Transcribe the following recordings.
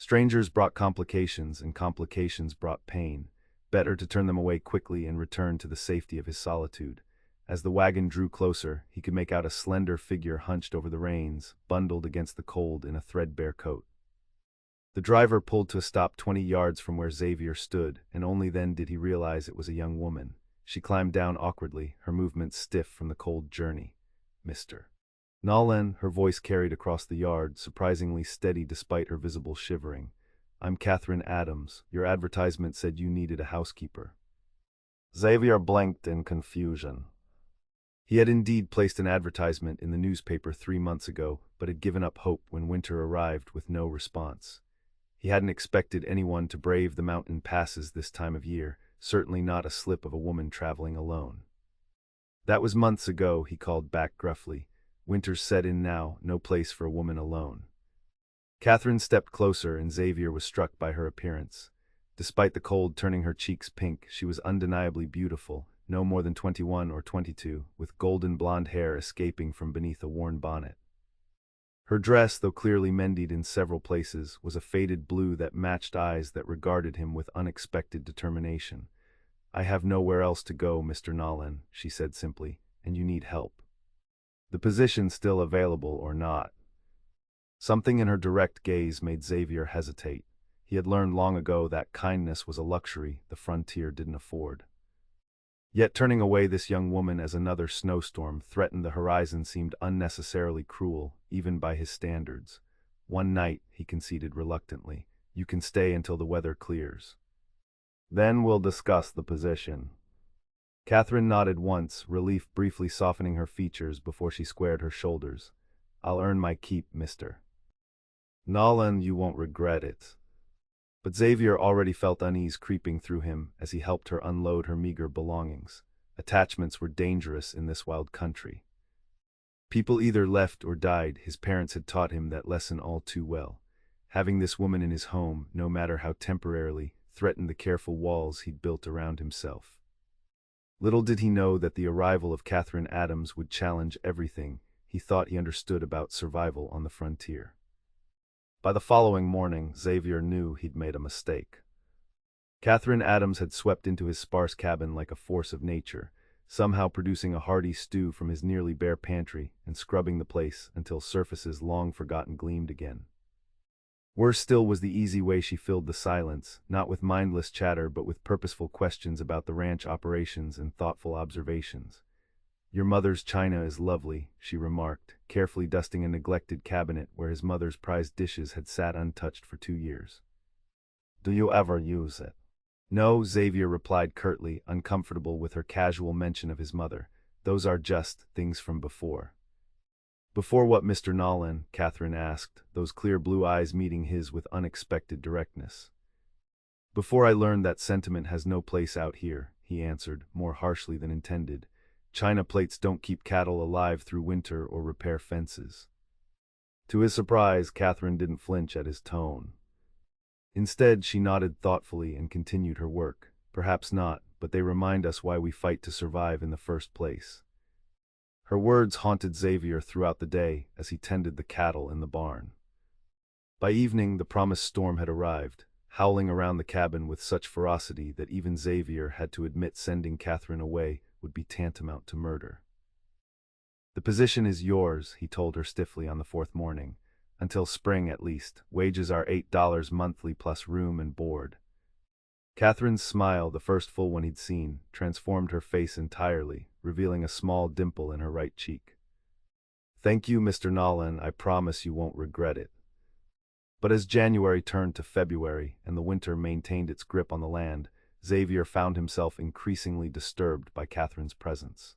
Strangers brought complications, and complications brought pain. Better to turn them away quickly and return to the safety of his solitude. As the wagon drew closer, he could make out a slender figure hunched over the reins, bundled against the cold in a threadbare coat. The driver pulled to a stop 20 yards from where Xavier stood, and only then did he realize it was a young woman. She climbed down awkwardly, her movements stiff from the cold journey. "Mr. Nolan," her voice carried across the yard, surprisingly steady despite her visible shivering. "I'm Katherine Adams. Your advertisement said you needed a housekeeper." Xavier blinked in confusion. He had indeed placed an advertisement in the newspaper 3 months ago, but had given up hope when winter arrived with no response. He hadn't expected anyone to brave the mountain passes this time of year, certainly not a slip of a woman traveling alone. "That was months ago," he called back gruffly. "Winter's set in now, no place for a woman alone." Katherine stepped closer, and Xavier was struck by her appearance. Despite the cold turning her cheeks pink, she was undeniably beautiful, no more than 21 or 22, with golden blonde hair escaping from beneath a worn bonnet. Her dress, though clearly mended in several places, was a faded blue that matched eyes that regarded him with unexpected determination. "I have nowhere else to go, Mr. Nolan," she said simply, "and you need help. The position still available or not?" Something in her direct gaze made Xavier hesitate. He had learned long ago that kindness was a luxury the frontier didn't afford. Yet turning away this young woman as another snowstorm threatened the horizon seemed unnecessarily cruel, even by his standards. "One night," he conceded reluctantly. "You can stay until the weather clears. Then we'll discuss the position." Katherine nodded once, relief briefly softening her features before she squared her shoulders. "I'll earn my keep, Mr. Nolan. You won't regret it." But Xavier already felt unease creeping through him as he helped her unload her meager belongings. Attachments were dangerous in this wild country. People either left or died. His parents had taught him that lesson all too well. Having this woman in his home, no matter how temporarily, threatened the careful walls he'd built around himself. Little did he know that the arrival of Katherine Adams would challenge everything he thought he understood about survival on the frontier. By the following morning, Xavier knew he'd made a mistake. Katherine Adams had swept into his sparse cabin like a force of nature, somehow producing a hearty stew from his nearly bare pantry and scrubbing the place until surfaces long forgotten gleamed again. Worse still was the easy way she filled the silence, not with mindless chatter but with purposeful questions about the ranch operations and thoughtful observations. "Your mother's china is lovely," she remarked, carefully dusting a neglected cabinet where his mother's prized dishes had sat untouched for 2 years. "Do you ever use it?" "No," Xavier replied curtly, uncomfortable with her casual mention of his mother. "Those are just things from before." "Before what, Mr. Nolan?" Katherine asked, those clear blue eyes meeting his with unexpected directness. "Before I learned that sentiment has no place out here," he answered, more harshly than intended. "China plates don't keep cattle alive through winter or repair fences." To his surprise, Katherine didn't flinch at his tone. Instead, she nodded thoughtfully and continued her work. "Perhaps not, but they remind us why we fight to survive in the first place." Her words haunted Xavier throughout the day as he tended the cattle in the barn. By evening, the promised storm had arrived, howling around the cabin with such ferocity that even Xavier had to admit sending Katherine away would be tantamount to murder. "The position is yours," he told her stiffly on the fourth morning. "Until spring at least. Wages are $8 monthly plus room and board." Katherine's smile, the first full one he'd seen, transformed her face entirely, revealing a small dimple in her right cheek. "Thank you, Mr. Nolan. I promise you won't regret it." But as January turned to February and the winter maintained its grip on the land, Xavier found himself increasingly disturbed by Katherine's presence.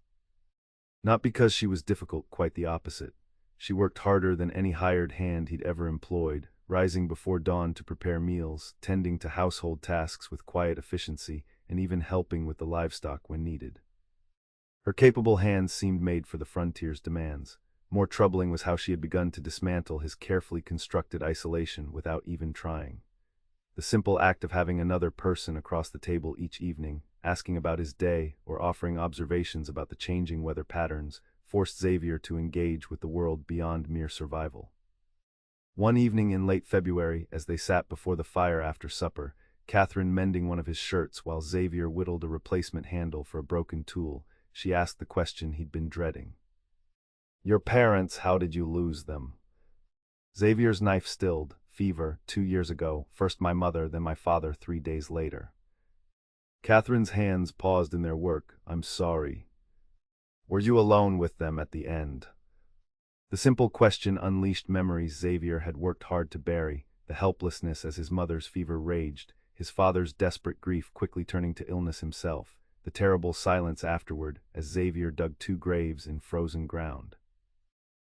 Not because she was difficult, quite the opposite. She worked harder than any hired hand he'd ever employed, rising before dawn to prepare meals, tending to household tasks with quiet efficiency, and even helping with the livestock when needed. Her capable hands seemed made for the frontier's demands. More troubling was how she had begun to dismantle his carefully constructed isolation without even trying. The simple act of having another person across the table each evening, asking about his day or offering observations about the changing weather patterns, forced Xavier to engage with the world beyond mere survival. One evening in late February, as they sat before the fire after supper, Katherine mending one of his shirts while Xavier whittled a replacement handle for a broken tool, she asked the question he'd been dreading. "Your parents, how did you lose them?" Xavier's knife stilled. "Fever, 2 years ago. First my mother, then my father 3 days later." Katherine's hands paused in their work. "I'm sorry. Were you alone with them at the end?" The simple question unleashed memories Xavier had worked hard to bury, the helplessness as his mother's fever raged, his father's desperate grief quickly turning to illness himself, the terrible silence afterward as Xavier dug 2 graves in frozen ground.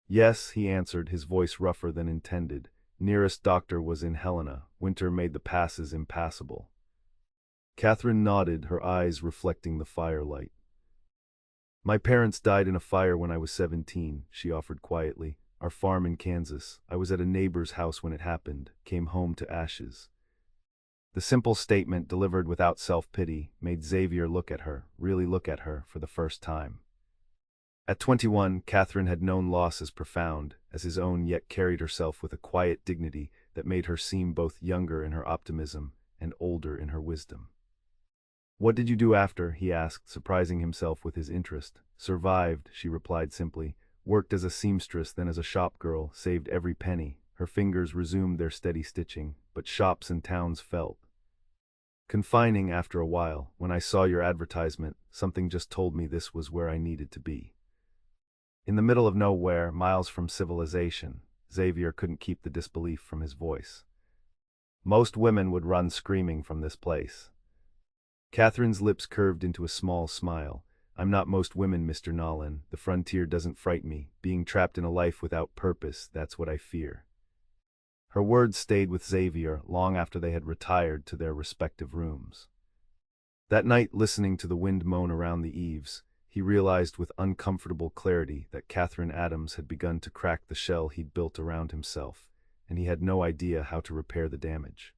"Yes," he answered, his voice rougher than intended. "Nearest doctor was in Helena. Winter made the passes impassable." Katherine nodded, her eyes reflecting the firelight. "My parents died in a fire when I was 17, she offered quietly. "Our farm in Kansas. I was at a neighbor's house when it happened, came home to ashes." The simple statement, delivered without self-pity, made Xavier look at her, really look at her, for the first time. At 21, Katherine had known loss as profound as his own, yet carried herself with a quiet dignity that made her seem both younger in her optimism and older in her wisdom. "What did you do after?" he asked, surprising himself with his interest. "Survived," she replied simply. "Worked as a seamstress, then as a shop girl, saved every penny." Her fingers resumed their steady stitching, but shops and towns felt confining after a while. "When I saw your advertisement, something just told me this was where I needed to be." In the middle of nowhere, miles from civilization, Xavier couldn't keep the disbelief from his voice. "Most women would run screaming from this place." Katherine's lips curved into a small smile. "I'm not most women, Mr. Nolan. The frontier doesn't frighten me. Being trapped in a life without purpose, that's what I fear." Her words stayed with Xavier long after they had retired to their respective rooms. That night, listening to the wind moan around the eaves, he realized with uncomfortable clarity that Katherine Adams had begun to crack the shell he'd built around himself, and he had no idea how to repair the damage.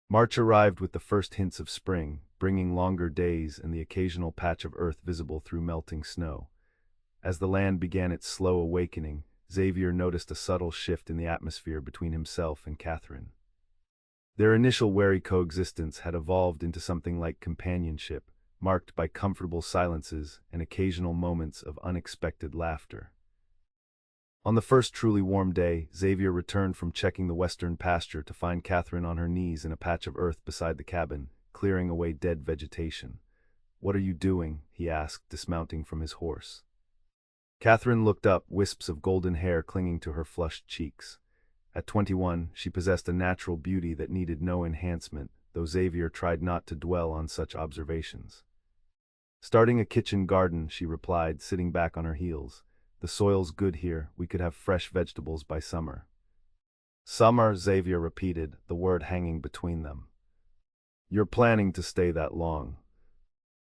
March arrived with the first hints of spring, bringing longer days and the occasional patch of earth visible through melting snow. As the land began its slow awakening, Xavier noticed a subtle shift in the atmosphere between himself and Katherine. Their initial wary coexistence had evolved into something like companionship, marked by comfortable silences and occasional moments of unexpected laughter. On the first truly warm day, Xavier returned from checking the western pasture to find Katherine on her knees in a patch of earth beside the cabin, clearing away dead vegetation. "What are you doing?" he asked, dismounting from his horse. Katherine looked up, wisps of golden hair clinging to her flushed cheeks. At 21, she possessed a natural beauty that needed no enhancement, though Xavier tried not to dwell on such observations. "Starting a kitchen garden," she replied, sitting back on her heels. "The soil's good here, we could have fresh vegetables by summer." "Summer," Xavier repeated, the word hanging between them. "You're planning to stay that long?"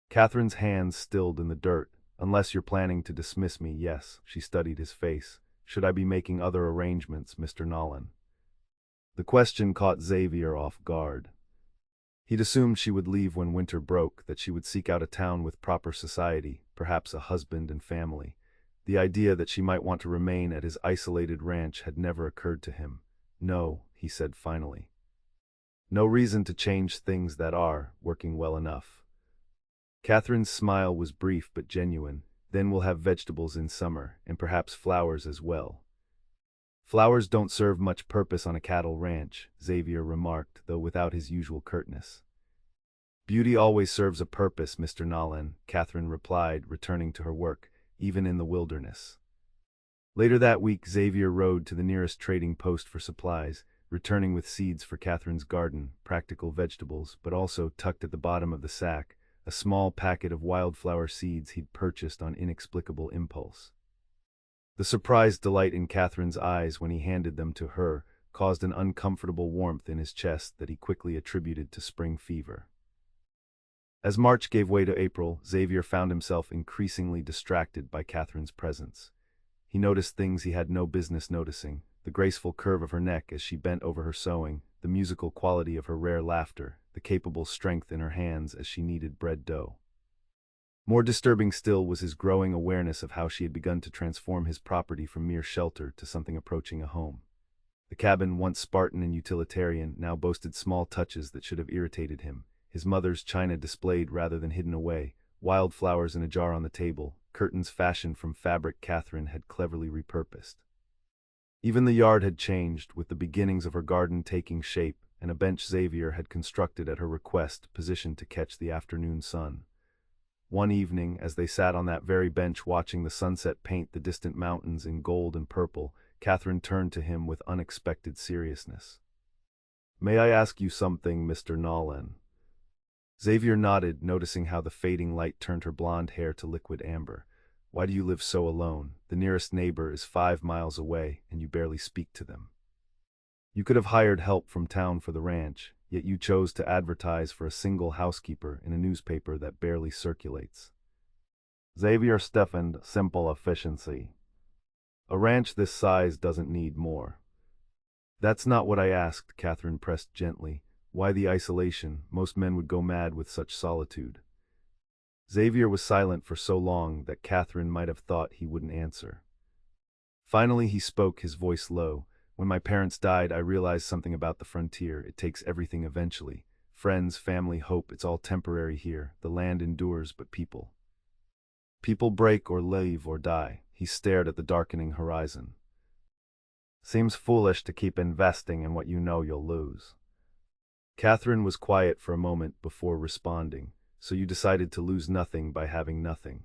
Katherine's hands stilled in the dirt. "Unless you're planning to dismiss me, yes." She studied his face. "Should I be making other arrangements, Mr. Nolan?" The question caught Xavier off guard. He'd assumed she would leave when winter broke, that she would seek out a town with proper society, perhaps a husband and family. The idea that she might want to remain at his isolated ranch had never occurred to him. "No," he said finally. "No reason to change things that are working well enough." Katherine's smile was brief but genuine. "Then we'll have vegetables in summer, and perhaps flowers as well." "Flowers don't serve much purpose on a cattle ranch," Xavier remarked, though without his usual curtness. "Beauty always serves a purpose, Mr. Nolan," Katherine replied, returning to her work, even in the wilderness. Later that week, Xavier rode to the nearest trading post for supplies, returning with seeds for Katherine's garden, practical vegetables, but also, tucked at the bottom of the sack, a small packet of wildflower seeds he'd purchased on inexplicable impulse. The surprised delight in Katherine's eyes when he handed them to her caused an uncomfortable warmth in his chest that he quickly attributed to spring fever. As March gave way to April, Xavier found himself increasingly distracted by Katherine's presence. He noticed things he had no business noticing: the graceful curve of her neck as she bent over her sewing, the musical quality of her rare laughter, the capable strength in her hands as she kneaded bread dough. More disturbing still was his growing awareness of how she had begun to transform his property from mere shelter to something approaching a home. The cabin, once Spartan and utilitarian, now boasted small touches that should have irritated him. His mother's china displayed rather than hidden away, wildflowers in a jar on the table, curtains fashioned from fabric Katherine had cleverly repurposed. Even the yard had changed, with the beginnings of her garden taking shape, and a bench Xavier had constructed at her request, positioned to catch the afternoon sun. One evening, as they sat on that very bench watching the sunset paint the distant mountains in gold and purple, Katherine turned to him with unexpected seriousness. "May I ask you something, Mr. Nolan?" Xavier nodded, noticing how the fading light turned her blonde hair to liquid amber. "Why do you live so alone? The nearest neighbor is 5 miles away, and you barely speak to them. You could have hired help from town for the ranch, yet you chose to advertise for a single housekeeper in a newspaper that barely circulates." Xavier stiffened. "Simple efficiency. A ranch this size doesn't need more." "That's not what I asked," Katherine pressed gently. "Why the isolation? Most men would go mad with such solitude." Xavier was silent for so long that Katherine might have thought he wouldn't answer. Finally he spoke, his voice low. "When my parents died, I realized something about the frontier. It takes everything eventually. Friends, family, hope, it's all temporary here. The land endures, but people break or leave or die." He stared at the darkening horizon. "Seems foolish to keep investing in what you know you'll lose." Katherine was quiet for a moment before responding. "So you decided to lose nothing by having nothing."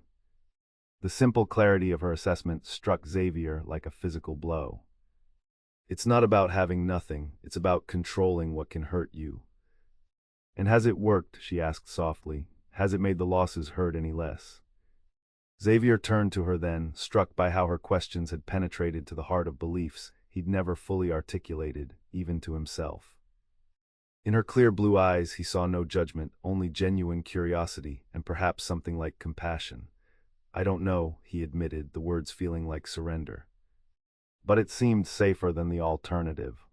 The simple clarity of her assessment struck Xavier like a physical blow. "It's not about having nothing, it's about controlling what can hurt you." "And has it worked?" she asked softly. "Has it made the losses hurt any less?" Xavier turned to her then, struck by how her questions had penetrated to the heart of beliefs he'd never fully articulated, even to himself. In her clear blue eyes he saw no judgment, only genuine curiosity, and perhaps something like compassion. "I don't know," he admitted, the words feeling like surrender. "But it seemed safer than the alternative."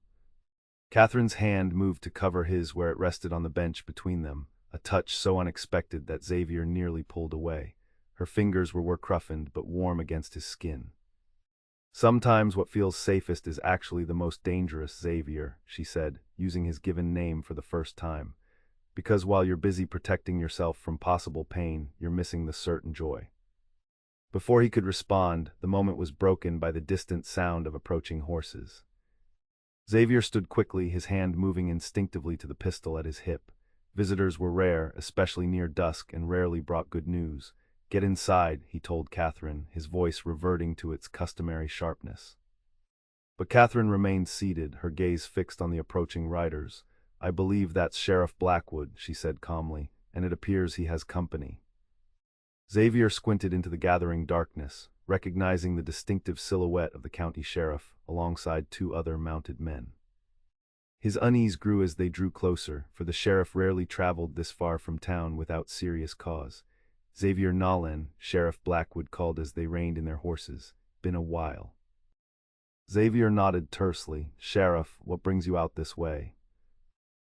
Katherine's hand moved to cover his where it rested on the bench between them, a touch so unexpected that Xavier nearly pulled away. Her fingers were roughened but warm against his skin. "Sometimes what feels safest is actually the most dangerous, Xavier," she said, using his given name for the first time. "Because while you're busy protecting yourself from possible pain, you're missing the certain joy." Before he could respond, the moment was broken by the distant sound of approaching horses. Xavier stood quickly, his hand moving instinctively to the pistol at his hip. Visitors were rare, especially near dusk, and rarely brought good news. "Get inside," he told Katherine, his voice reverting to its customary sharpness. But Katherine remained seated, her gaze fixed on the approaching riders. "I believe that's Sheriff Blackwood," she said calmly, "and it appears he has company." Xavier squinted into the gathering darkness, recognizing the distinctive silhouette of the county sheriff, alongside 2 other mounted men. His unease grew as they drew closer, for the sheriff rarely traveled this far from town without serious cause. "Xavier Nolan," Sheriff Blackwood called as they reined in their horses. "Been a while." Xavier nodded tersely. "Sheriff, what brings you out this way?"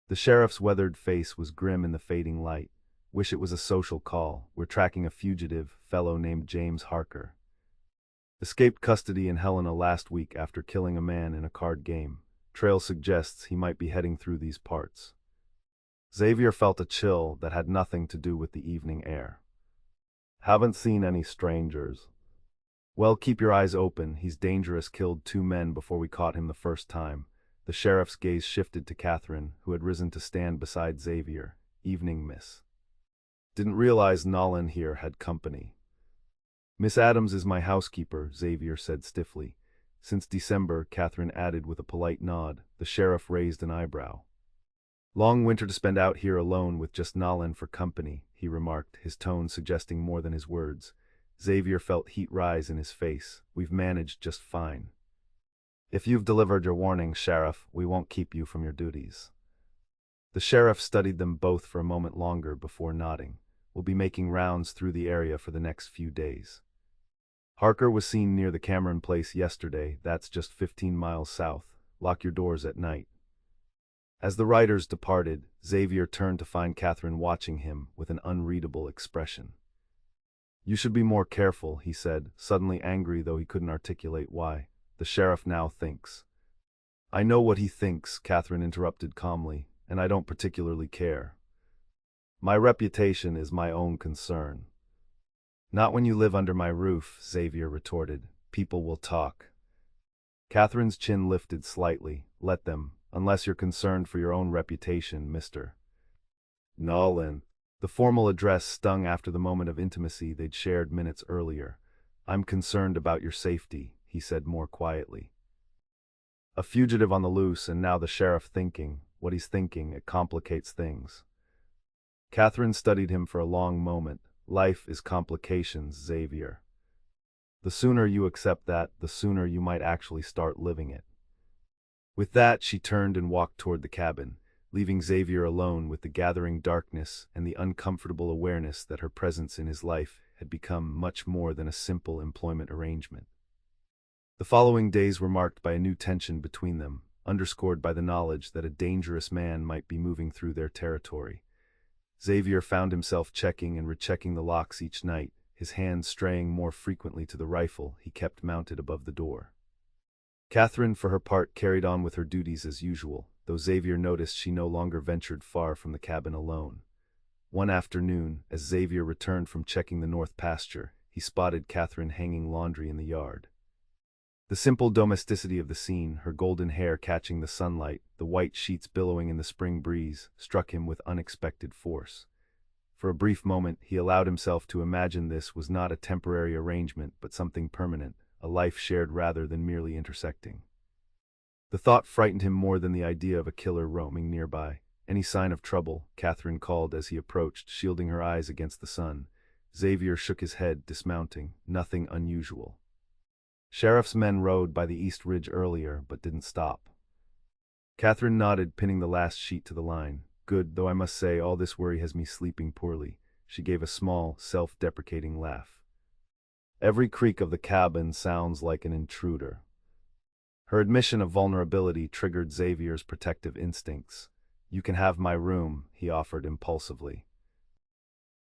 The sheriff's weathered face was grim in the fading light. "Wish it was a social call. We're tracking a fugitive fellow named James Harker. Escaped custody in Helena last week after killing a man in a card game. Trail suggests he might be heading through these parts." Xavier felt a chill that had nothing to do with the evening air. "Haven't seen any strangers." "Well, keep your eyes open. He's dangerous. Killed 2 men before we caught him the first time." The sheriff's gaze shifted to Katherine, who had risen to stand beside Xavier. "Evening, miss." "Didn't realize Nolan here had company." "Miss Adams is my housekeeper," Xavier said stiffly. "Since December," Katherine added with a polite nod. The sheriff raised an eyebrow. "Long winter to spend out here alone with just Nolan for company," he remarked, his tone suggesting more than his words. Xavier felt heat rise in his face. "We've managed just fine." "If you've delivered your warning, Sheriff, we won't keep you from your duties." The sheriff studied them both for a moment longer before nodding. "We'll be making rounds through the area for the next few days. Harker was seen near the Cameron place yesterday. That's just 15 miles south. Lock your doors at night." As the riders departed, Xavier turned to find Katherine watching him with an unreadable expression. "You should be more careful," he said, suddenly angry though he couldn't articulate why. "The sheriff now thinks I know what he thinks, Catherine interrupted calmly, and I don't particularly care. My reputation is my own concern. Not when you live under my roof, Xavier retorted. People will talk. Catherine's chin lifted slightly. Let them, unless you're concerned for your own reputation, Mr. Nolan. The formal address stung after the moment of intimacy they'd shared minutes earlier. I'm concerned about your safety, he said more quietly. A fugitive on the loose, and now the sheriff thinking. What he's thinking, it complicates things. Catherine studied him for a long moment. Life is complications, Xavier. The sooner you accept that, the sooner you might actually start living it. With that, she turned and walked toward the cabin, leaving Xavier alone with the gathering darkness and the uncomfortable awareness that her presence in his life had become much more than a simple employment arrangement. The following days were marked by a new tension between them, underscored by the knowledge that a dangerous man might be moving through their territory. Xavier found himself checking and rechecking the locks each night, his hands straying more frequently to the rifle he kept mounted above the door. Catherine, for her part, carried on with her duties as usual, though Xavier noticed she no longer ventured far from the cabin alone. One afternoon, as Xavier returned from checking the north pasture, he spotted Catherine hanging laundry in the yard. The simple domesticity of the scene, her golden hair catching the sunlight, the white sheets billowing in the spring breeze, struck him with unexpected force. For a brief moment, he allowed himself to imagine this was not a temporary arrangement but something permanent, a life shared rather than merely intersecting. The thought frightened him more than the idea of a killer roaming nearby. Any sign of trouble, Catherine called as he approached, shielding her eyes against the sun. Xavier shook his head, dismounting. Nothing unusual. Sheriff's men rode by the East Ridge earlier, but didn't stop. Catherine nodded, pinning the last sheet to the line. Good, though I must say all this worry has me sleeping poorly. She gave a small, self-deprecating laugh. Every creak of the cabin sounds like an intruder. Her admission of vulnerability triggered Xavier's protective instincts. You can have my room, he offered impulsively.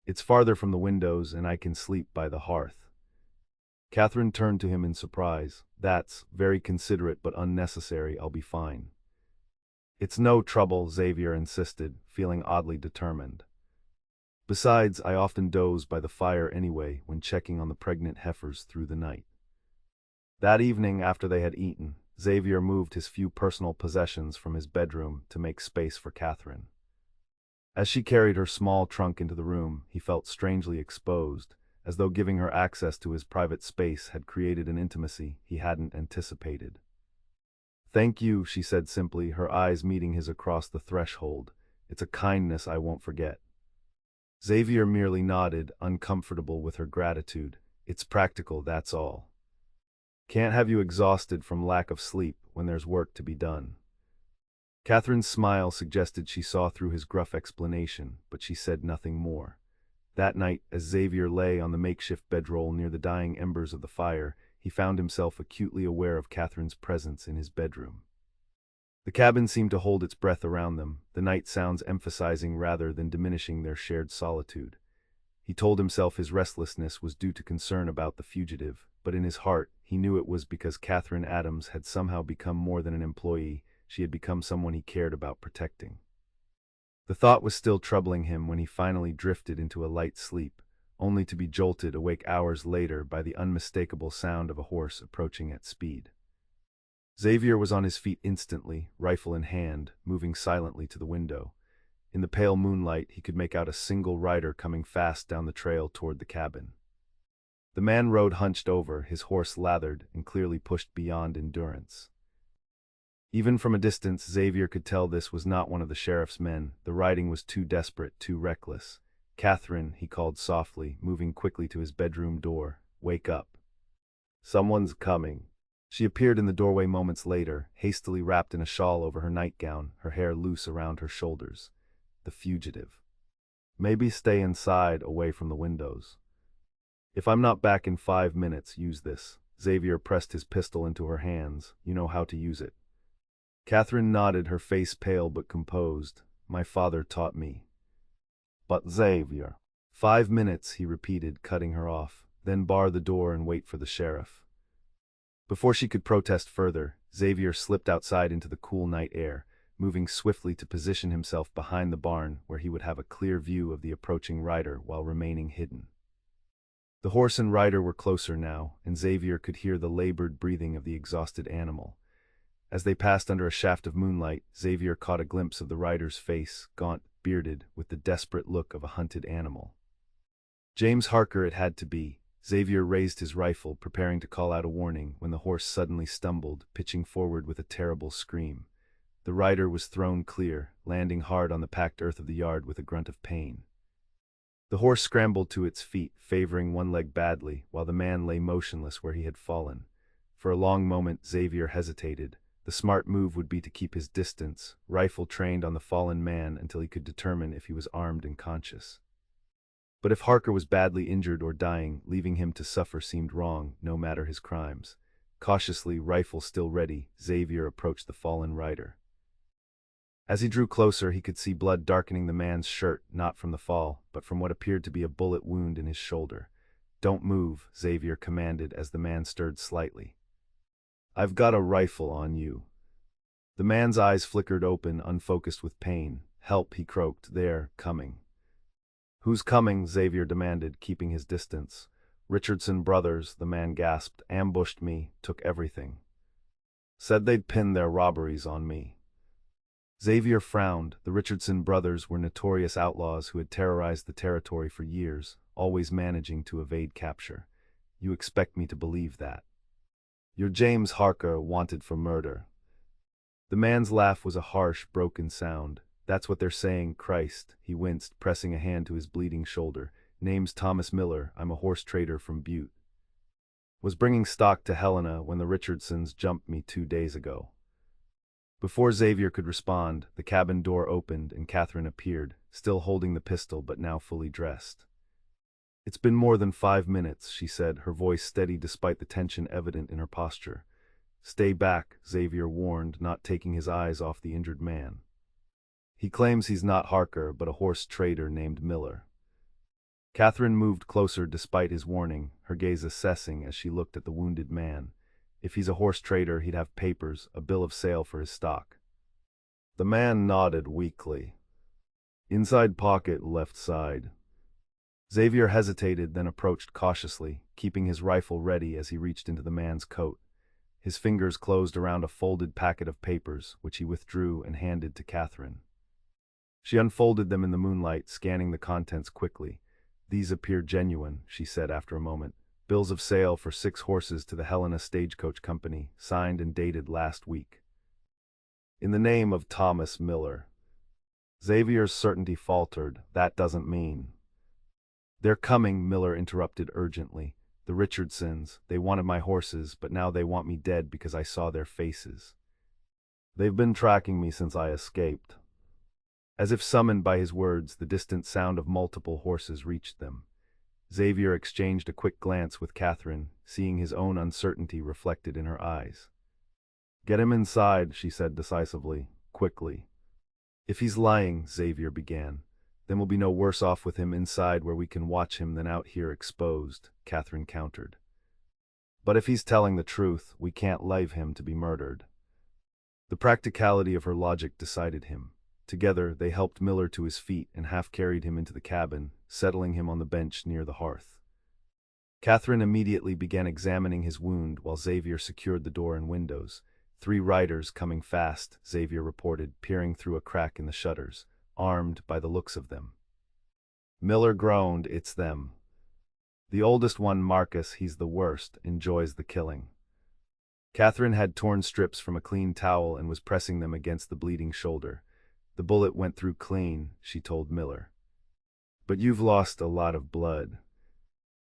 It's farther from the windows and I can sleep by the hearth. Catherine turned to him in surprise. That's very considerate but unnecessary, I'll be fine. It's no trouble, Xavier insisted, feeling oddly determined. Besides, I often doze by the fire anyway when checking on the pregnant heifers through the night. That evening, after they had eaten, Xavier moved his few personal possessions from his bedroom to make space for Catherine. As she carried her small trunk into the room, he felt strangely exposed, as though giving her access to his private space had created an intimacy he hadn't anticipated. Thank you, she said simply, her eyes meeting his across the threshold. It's a kindness I won't forget. Xavier merely nodded, uncomfortable with her gratitude. It's practical, that's all. Can't have you exhausted from lack of sleep when there's work to be done. Catherine's smile suggested she saw through his gruff explanation, but she said nothing more. That night, as Xavier lay on the makeshift bedroll near the dying embers of the fire, he found himself acutely aware of Catherine's presence in his bedroom. The cabin seemed to hold its breath around them, the night sounds emphasizing rather than diminishing their shared solitude. He told himself his restlessness was due to concern about the fugitive, but in his heart, he knew it was because Katherine Adams had somehow become more than an employee. She had become someone he cared about protecting. The thought was still troubling him when he finally drifted into a light sleep, only to be jolted awake hours later by the unmistakable sound of a horse approaching at speed. Xavier was on his feet instantly, rifle in hand, moving silently to the window. In the pale moonlight, he could make out a single rider coming fast down the trail toward the cabin. The man rode hunched over, his horse lathered and clearly pushed beyond endurance. Even from a distance, Xavier could tell this was not one of the sheriff's men. The riding was too desperate, too reckless. Catherine, he called softly, moving quickly to his bedroom door. Wake up. Someone's coming. She appeared in the doorway moments later, hastily wrapped in a shawl over her nightgown, her hair loose around her shoulders. The fugitive. Maybe stay inside, away from the windows. If I'm not back in 5 minutes, use this. Xavier pressed his pistol into her hands. You know how to use it. Catherine nodded, her face pale but composed. My father taught me. But Xavier. 5 minutes, he repeated, cutting her off. Then bar the door and wait for the sheriff. Before she could protest further, Xavier slipped outside into the cool night air, moving swiftly to position himself behind the barn where he would have a clear view of the approaching rider while remaining hidden. The horse and rider were closer now, and Xavier could hear the labored breathing of the exhausted animal. As they passed under a shaft of moonlight, Xavier caught a glimpse of the rider's face, gaunt, bearded, with the desperate look of a hunted animal. James Harker it had to be. Xavier raised his rifle, preparing to call out a warning, when the horse suddenly stumbled, pitching forward with a terrible scream. The rider was thrown clear, landing hard on the packed earth of the yard with a grunt of pain. The horse scrambled to its feet, favoring one leg badly, while the man lay motionless where he had fallen. For a long moment Xavier hesitated. The smart move would be to keep his distance, rifle trained on the fallen man until he could determine if he was armed and conscious. But if Harker was badly injured or dying, leaving him to suffer seemed wrong, no matter his crimes. Cautiously, rifle still ready, Xavier approached the fallen rider. As he drew closer, he could see blood darkening the man's shirt, not from the fall, but from what appeared to be a bullet wound in his shoulder. "Don't move," Xavier commanded as the man stirred slightly. "I've got a rifle on you." The man's eyes flickered open, unfocused with pain. "Help," he croaked. "They're coming." "Who's coming?" Xavier demanded, keeping his distance. "Richardson brothers," the man gasped. "Ambushed me, took everything. Said they'd pin their robberies on me." Xavier frowned. The Richardson brothers were notorious outlaws who had terrorized the territory for years, always managing to evade capture. "You expect me to believe that? You're James Harker, wanted for murder." The man's laugh was a harsh, broken sound. "That's what they're saying, Christ." He winced, pressing a hand to his bleeding shoulder. "Name's Thomas Miller. I'm a horse trader from Butte. Was bringing stock to Helena when the Richardsons jumped me 2 days ago." Before Xavier could respond, the cabin door opened and Katherine appeared, still holding the pistol but now fully dressed. "It's been more than 5 minutes," she said, her voice steady despite the tension evident in her posture. "Stay back," Xavier warned, not taking his eyes off the injured man. "He claims he's not Harker, but a horse trader named Miller." Katherine moved closer despite his warning, her gaze assessing as she looked at the wounded man. If he's a horse trader, he'd have papers, a bill of sale for his stock. The man nodded weakly. "Inside pocket, left side." Xavier hesitated, then approached cautiously, keeping his rifle ready as he reached into the man's coat. His fingers closed around a folded packet of papers, which he withdrew and handed to Katherine. She unfolded them in the moonlight, scanning the contents quickly. "These appear genuine," she said after a moment. "Bills of sale for 6 horses to the Helena Stagecoach Company, signed and dated last week. In the name of Thomas Miller." Xavier's certainty faltered. "That doesn't mean—" "They're coming," Miller interrupted urgently. "The Richardsons, they wanted my horses, but now they want me dead because I saw their faces. They've been tracking me since I escaped." As if summoned by his words, the distant sound of multiple horses reached them. Xavier exchanged a quick glance with Katherine, seeing his own uncertainty reflected in her eyes. "Get him inside," she said decisively, quickly. "If he's lying," Xavier began, "then we'll be no worse off with him inside where we can watch him than out here exposed," Katherine countered. "But if he's telling the truth, we can't leave him to be murdered." The practicality of her logic decided him. Together, they helped Miller to his feet and half-carried him into the cabin, settling him on the bench near the hearth. Katherine immediately began examining his wound while Xavier secured the door and windows. 3 riders coming fast, Xavier reported, peering through a crack in the shutters, armed by the looks of them. Miller groaned, "It's them. The oldest one, Marcus, he's the worst, enjoys the killing." Katherine had torn strips from a clean towel and was pressing them against the bleeding shoulder. "The bullet went through clean," she told Miller. "But you've lost a lot of blood."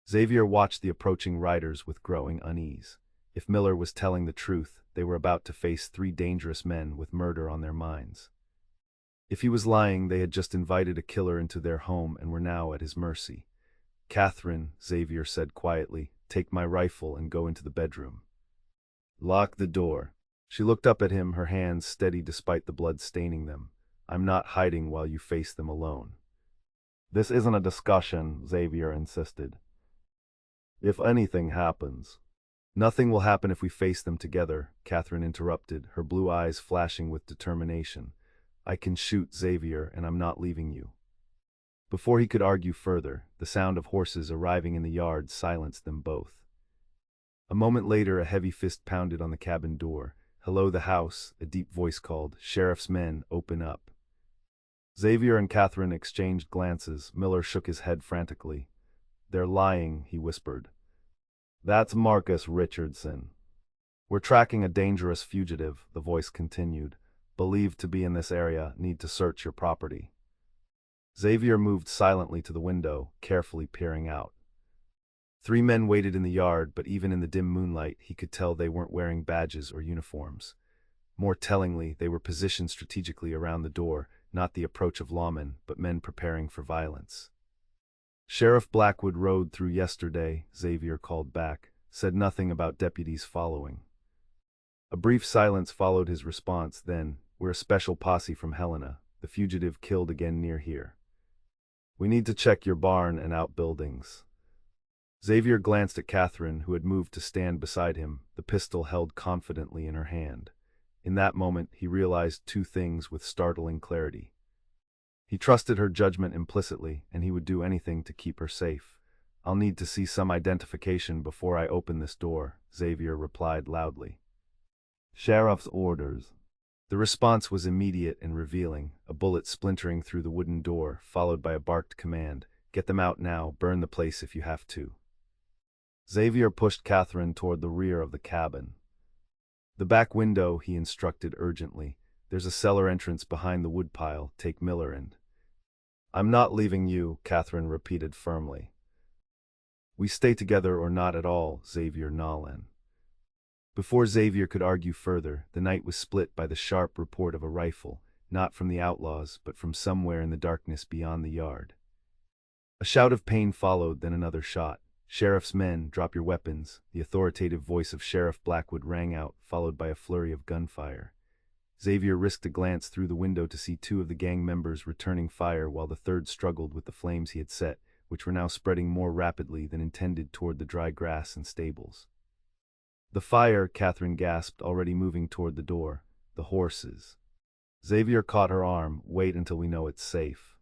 Xavier watched the approaching riders with growing unease. If Miller was telling the truth, they were about to face 3 dangerous men with murder on their minds. If he was lying, they had just invited a killer into their home and were now at his mercy. "Katherine," Xavier said quietly, "take my rifle and go into the bedroom. Lock the door." She looked up at him, her hands steady despite the blood staining them. "I'm not hiding while you face them alone." "This isn't a discussion," Xavier insisted. "If anything happens." Nothing will happen if we face them together, Katherine interrupted, her blue eyes flashing with determination. I can shoot Xavier, and I'm not leaving you. Before he could argue further, the sound of horses arriving in the yard silenced them both. A moment later, a heavy fist pounded on the cabin door. Hello, the house, a deep voice called. Sheriff's men, open up. Xavier and Katherine exchanged glances. Miller shook his head frantically. They're lying, he whispered. That's Marcus Richardson. We're tracking a dangerous fugitive, the voice continued. Believed to be in this area, need to search your property. Xavier moved silently to the window, carefully peering out. 3 men waited in the yard, but even in the dim moonlight, he could tell they weren't wearing badges or uniforms. More tellingly, they were positioned strategically around the door, not the approach of lawmen, but men preparing for violence. Sheriff Blackwood rode through yesterday, Xavier called back, said nothing about deputies following. A brief silence followed his response, then, we're a special posse from Helena, the fugitive killed again near here. We need to check your barn and outbuildings. Xavier glanced at Katherine, who had moved to stand beside him, the pistol held confidently in her hand. In that moment, he realized 2 things with startling clarity. He trusted her judgment implicitly, and he would do anything to keep her safe. I'll need to see some identification before I open this door, Xavier replied loudly. Sheriff's orders. The response was immediate and revealing, a bullet splintering through the wooden door, followed by a barked command. Get them out now, burn the place if you have to. Xavier pushed Katherine toward the rear of the cabin. The back window, he instructed urgently. There's a cellar entrance behind the woodpile, take Miller in. I'm not leaving you, Katherine repeated firmly. We stay together or not at all, Xavier Nolan. Before Xavier could argue further, the night was split by the sharp report of a rifle, not from the outlaws, but from somewhere in the darkness beyond the yard. A shout of pain followed, then another shot. Sheriff's men, drop your weapons, the authoritative voice of Sheriff Blackwood rang out, followed by a flurry of gunfire. Xavier risked a glance through the window to see 2 of the gang members returning fire while the third struggled with the flames he had set, which were now spreading more rapidly than intended toward the dry grass and stables. The fire, Katherine gasped, already moving toward the door. The horses. Xavier caught her arm. Wait until we know it's safe.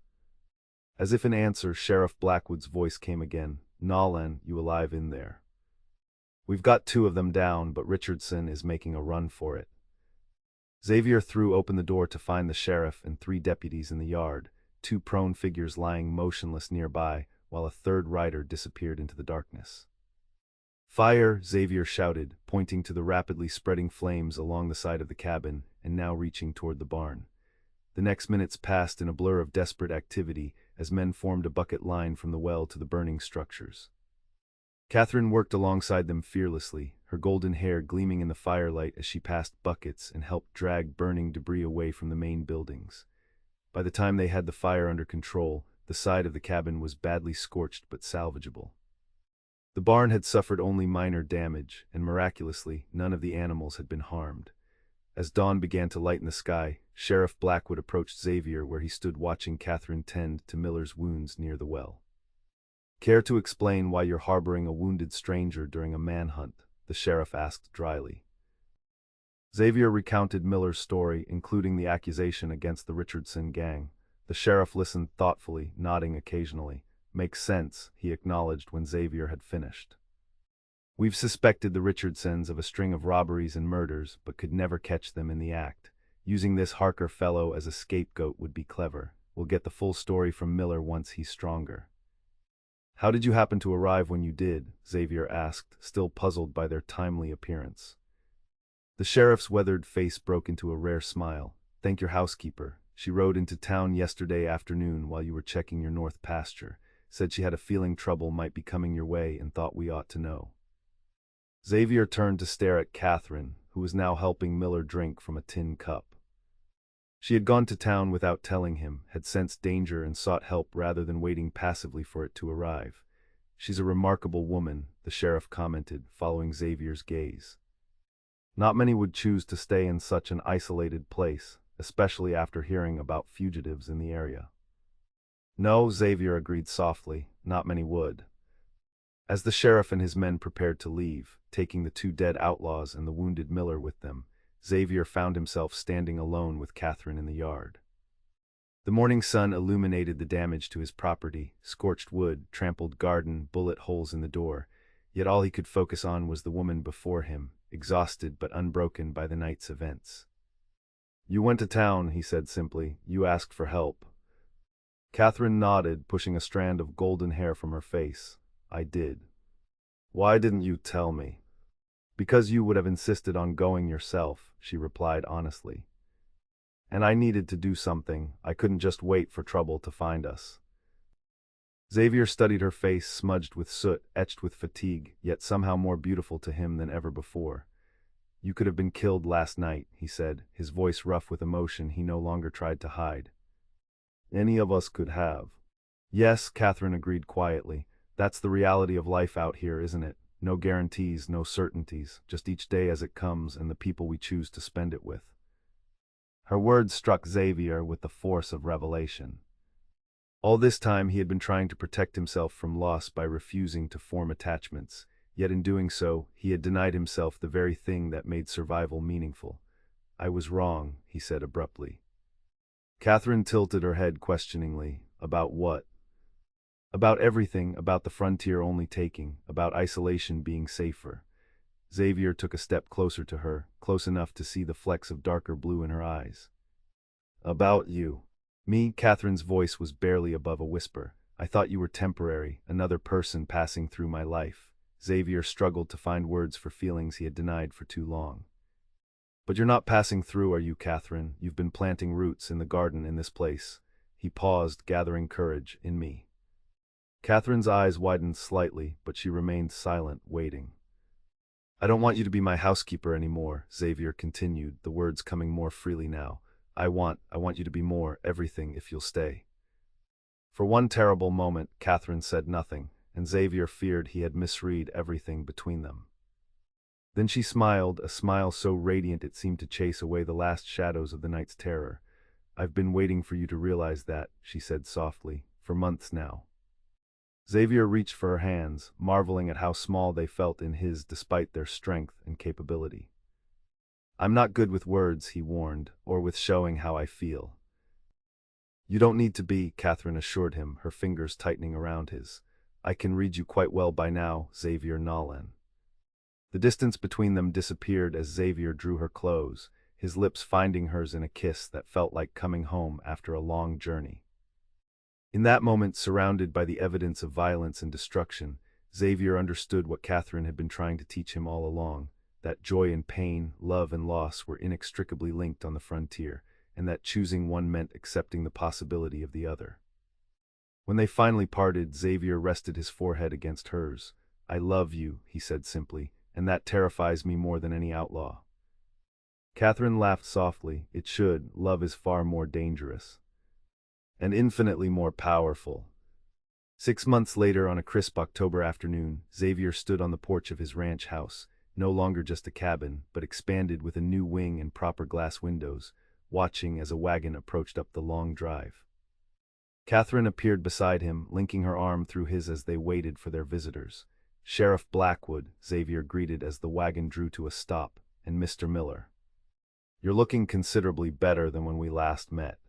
As if in answer, Sheriff Blackwood's voice came again. Nolan, you alive in there? We've got 2 of them down, but Richardson is making a run for it. Xavier threw open the door to find the sheriff and 3 deputies in the yard, 2 prone figures lying motionless nearby, while a third rider disappeared into the darkness. Fire, Xavier shouted, pointing to the rapidly spreading flames along the side of the cabin and now reaching toward the barn. The next minutes passed in a blur of desperate activity as men formed a bucket line from the well to the burning structures. Katherine worked alongside them fearlessly, her golden hair gleaming in the firelight as she passed buckets and helped drag burning debris away from the main buildings. By the time they had the fire under control, the side of the cabin was badly scorched but salvageable. The barn had suffered only minor damage, and miraculously, none of the animals had been harmed. As dawn began to lighten the sky, Sheriff Blackwood approached Xavier where he stood watching Katherine tend to Miller's wounds near the well. Care to explain why you're harboring a wounded stranger during a manhunt? The sheriff asked dryly. Xavier recounted Miller's story, including the accusation against the Richardson gang. The sheriff listened thoughtfully, nodding occasionally. Makes sense, he acknowledged when Xavier had finished. We've suspected the Richardsons of a string of robberies and murders, but could never catch them in the act. Using this Harker fellow as a scapegoat would be clever. We'll get the full story from Miller once he's stronger. How did you happen to arrive when you did? Xavier asked, still puzzled by their timely appearance. The sheriff's weathered face broke into a rare smile. Thank your housekeeper. She rode into town yesterday afternoon while you were checking your north pasture. Said she had a feeling trouble might be coming your way and thought we ought to know. Xavier turned to stare at Katherine, who was now helping Miller drink from a tin cup. She had gone to town without telling him, had sensed danger and sought help rather than waiting passively for it to arrive. She's a remarkable woman, the sheriff commented, following Xavier's gaze. Not many would choose to stay in such an isolated place, especially after hearing about fugitives in the area. No, Xavier agreed softly, not many would. As the sheriff and his men prepared to leave, taking the two dead outlaws and the wounded Miller with them, Xavier found himself standing alone with Katherine in the yard. The morning sun illuminated the damage to his property: scorched wood, trampled garden, bullet holes in the door, yet all he could focus on was the woman before him, exhausted but unbroken by the night's events. "You went to town," he said simply. "You asked for help." Katherine nodded, pushing a strand of golden hair from her face. "I did." "Why didn't you tell me?" "Because you would have insisted on going yourself," she replied honestly. "And I needed to do something. I couldn't just wait for trouble to find us." Xavier studied her face, smudged with soot, etched with fatigue, yet somehow more beautiful to him than ever before. "You could have been killed last night," he said, his voice rough with emotion he no longer tried to hide. "Any of us could have." "Yes," Katherine agreed quietly. "That's the reality of life out here, isn't it? No guarantees, no certainties, just each day as it comes and the people we choose to spend it with." Her words struck Xavier with the force of revelation. All this time he had been trying to protect himself from loss by refusing to form attachments, yet in doing so, he had denied himself the very thing that made survival meaningful. "I was wrong," he said abruptly. Katherine tilted her head questioningly. "About what?" "About everything, about the frontier only taking, about isolation being safer." Xavier took a step closer to her, close enough to see the flecks of darker blue in her eyes. "About you." "Me?" Katherine's voice was barely above a whisper. "I thought you were temporary, another person passing through my life." Xavier struggled to find words for feelings he had denied for too long. "But you're not passing through, are you, Katherine? You've been planting roots in the garden in this place." He paused, gathering courage. "In me." Katherine's eyes widened slightly, but she remained silent, waiting. "I don't want you to be my housekeeper anymore," Xavier continued, the words coming more freely now. I want you to be more, everything, if you'll stay." For one terrible moment, Katherine said nothing, and Xavier feared he had misread everything between them. Then she smiled, a smile so radiant it seemed to chase away the last shadows of the night's terror. "I've been waiting for you to realize that," she said softly, "for months now." Xavier reached for her hands, marveling at how small they felt in his despite their strength and capability. "I'm not good with words," he warned, "or with showing how I feel." "You don't need to be," Katherine assured him, her fingers tightening around his. "I can read you quite well by now, Xavier Nolan." The distance between them disappeared as Xavier drew her close, his lips finding hers in a kiss that felt like coming home after a long journey. In that moment, surrounded by the evidence of violence and destruction, Xavier understood what Katherine had been trying to teach him all along, that joy and pain, love and loss were inextricably linked on the frontier, and that choosing one meant accepting the possibility of the other. When they finally parted, Xavier rested his forehead against hers. "I love you," he said simply, "and that terrifies me more than any outlaw." Katherine laughed softly. "It should. Love is far more dangerous. And infinitely more powerful." 6 months later, on a crisp October afternoon, Xavier stood on the porch of his ranch house, no longer just a cabin, but expanded with a new wing and proper glass windows, watching as a wagon approached up the long drive. Katherine appeared beside him, linking her arm through his as they waited for their visitors. "Sheriff Blackwood," Xavier greeted as the wagon drew to a stop, "and Mr. Miller. You're looking considerably better than when we last met."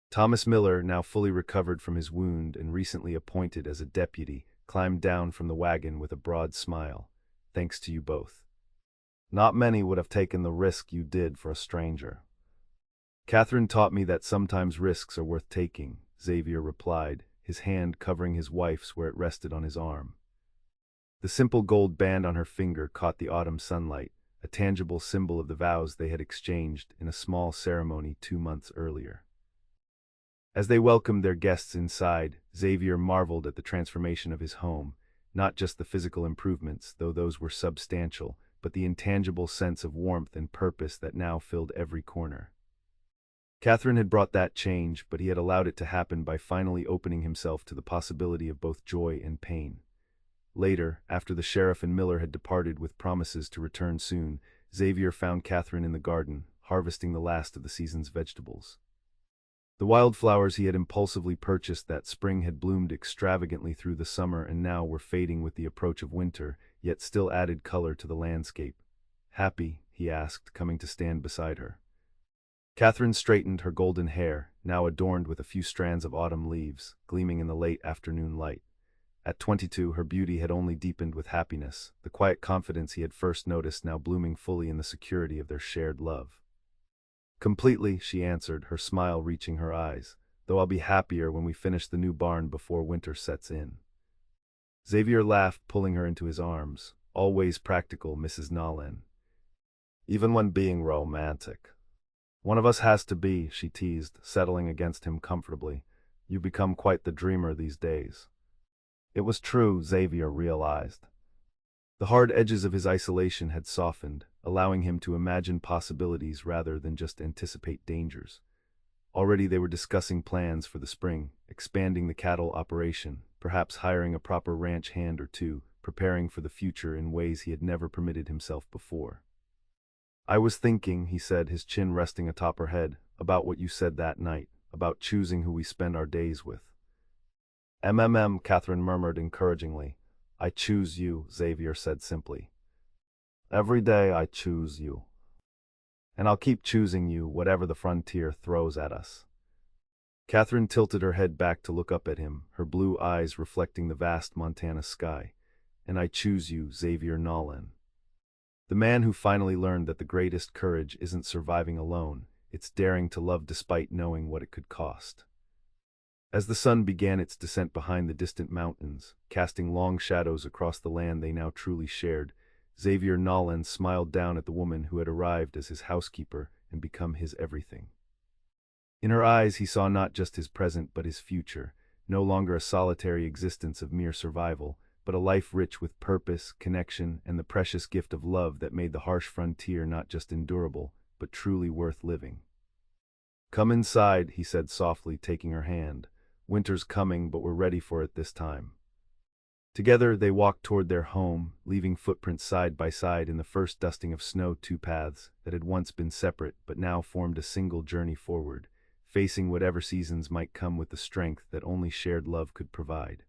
Thomas Miller, now fully recovered from his wound and recently appointed as a deputy, climbed down from the wagon with a broad smile. "Thanks to you both. Not many would have taken the risk you did for a stranger." "Katherine taught me that sometimes risks are worth taking," Xavier replied, his hand covering his wife's where it rested on his arm. The simple gold band on her finger caught the autumn sunlight, a tangible symbol of the vows they had exchanged in a small ceremony 2 months earlier. As they welcomed their guests inside, Xavier marveled at the transformation of his home, not just the physical improvements, though those were substantial, but the intangible sense of warmth and purpose that now filled every corner. Katherine had brought that change, but he had allowed it to happen by finally opening himself to the possibility of both joy and pain. Later, after the sheriff and Miller had departed with promises to return soon, Xavier found Katherine in the garden, harvesting the last of the season's vegetables. The wildflowers he had impulsively purchased that spring had bloomed extravagantly through the summer and now were fading with the approach of winter, yet still added color to the landscape. "Happy?" he asked, coming to stand beside her. Katherine straightened her golden hair, now adorned with a few strands of autumn leaves, gleaming in the late afternoon light. At 22, her beauty had only deepened with happiness, the quiet confidence he had first noticed now blooming fully in the security of their shared love. "Completely," she answered, her smile reaching her eyes, "though I'll be happier when we finish the new barn before winter sets in." Xavier laughed, pulling her into his arms. "Always practical, Mrs. Nolan. Even when being romantic. One of us has to be," she teased, settling against him comfortably. "You become quite the dreamer these days." It was true, Xavier realized. The hard edges of his isolation had softened, allowing him to imagine possibilities rather than just anticipate dangers. Already they were discussing plans for the spring, expanding the cattle operation, perhaps hiring a proper ranch hand or two, preparing for the future in ways he had never permitted himself before. "I was thinking," he said, his chin resting atop her head, "about what you said that night, about choosing who we spend our days with." Katherine murmured encouragingly. "I choose you," Xavier said simply. "Every day I choose you. And I'll keep choosing you, whatever the frontier throws at us." Katherine tilted her head back to look up at him, her blue eyes reflecting the vast Montana sky. "And I choose you, Xavier Nolan." The man who finally learned that the greatest courage isn't surviving alone, it's daring to love despite knowing what it could cost. As the sun began its descent behind the distant mountains, casting long shadows across the land they now truly shared, Xavier Nolan smiled down at the woman who had arrived as his housekeeper and become his everything. In her eyes he saw not just his present but his future, no longer a solitary existence of mere survival, but a life rich with purpose, connection, and the precious gift of love that made the harsh frontier not just endurable, but truly worth living. "Come inside," he said softly, taking her hand. "Winter's coming, but we're ready for it this time." Together they walked toward their home, leaving footprints side by side in the first dusting of snow, two paths that had once been separate but now formed a single journey forward, facing whatever seasons might come with the strength that only shared love could provide.